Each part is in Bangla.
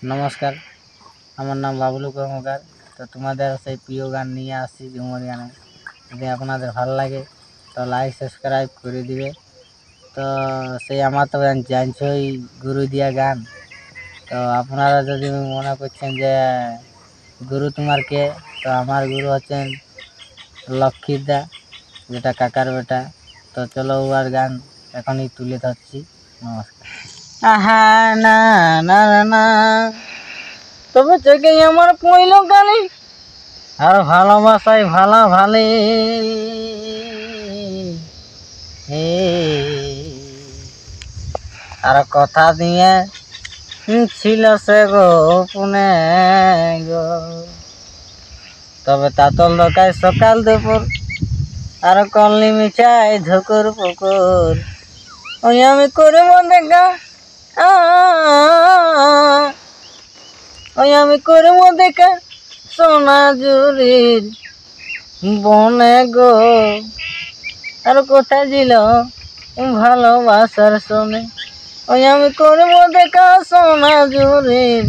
নমস্কার, আমার নাম বাবলু কর্মকার। তো তোমাদের সেই প্রিয় গান নিয়ে আসছি ঝুমুর গানে। যদি আপনাদের ভালো লাগে তো লাইক সাবস্ক্রাইব করে দিবে। তো সেই আমার তো জানছই গুরু দিয়া গান। তো আপনারা যদি মনে করছেন যে গুরু তোমার কে, তো আমার গুরু হচ্ছেন লক্ষ্মীদা, যেটা কাকার বেটা। তো চলো ওর গান এখনই তুলে ধরছি। নমস্কার। আহা না না না, তবে চোখে আমার পইল গালি, আর ভালোবাসায় ভালো ভালে আর কথা দিয়ে ছিল সে গোপনে গো। তবে তাতল দোকায় সকাল দুপুর, আর কলনি মিঠাই ধুকুর পুকুর। ওই আমি করব দেখা, ওই আমি করব দেখা সোনা জুরির বনে গো। আর কোথায় ছিল ভালোবাসার শোনে, ওই আমি করব দেখা সোনা জুরির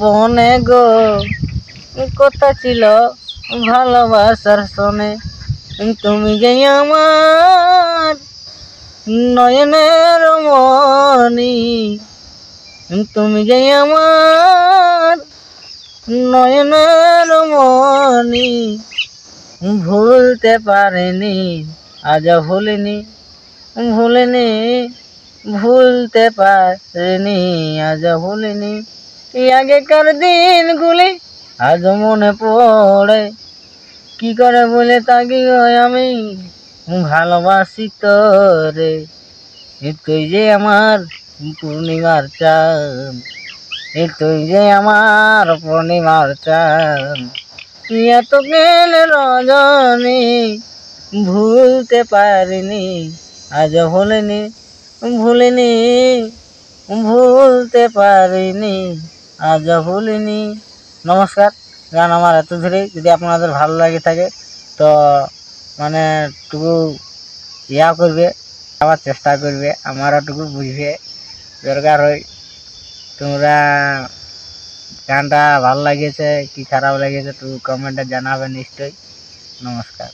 বনে গো। কথা ছিল ভালোবাসার শোনে, তুমি যে আমার নয়নের মনি, তুমি যে আমার নয়নের মনি। ভুলতে পারিনি, আজ ভুলিনি, ভুলিনি, ভুলতে পারিনি, আজ ভুলিনি। আগেকার দিনগুলি আজ মনে পড়ে, কি করে বলে তাকে আমি ভালোবাসি তোরে। তুই যে আমার পূর্ণিমার চাঁদ, তুই যে আমার পূর্ণিমার চাঁদ। এত কেন রজনী ভুলতে পারিনি, আজ ভুলিনি, ভুলিনি, ভুলতে পারিনি, আজ ভুলিনি। নমস্কার। গান আমার এত ধরে, যদি আপনাদের ভালো লাগে থাকে তো মানে টুকু করবে, আমার চেষ্টা করবে, আমারও টুকু বুঝবে দরকার হয়। তোমরা গানটা ভালো লাগিয়েছে কি খারাপ লাগিয়েছে একটু কমেন্টে জানাবে নিশ্চয়ই। নমস্কার।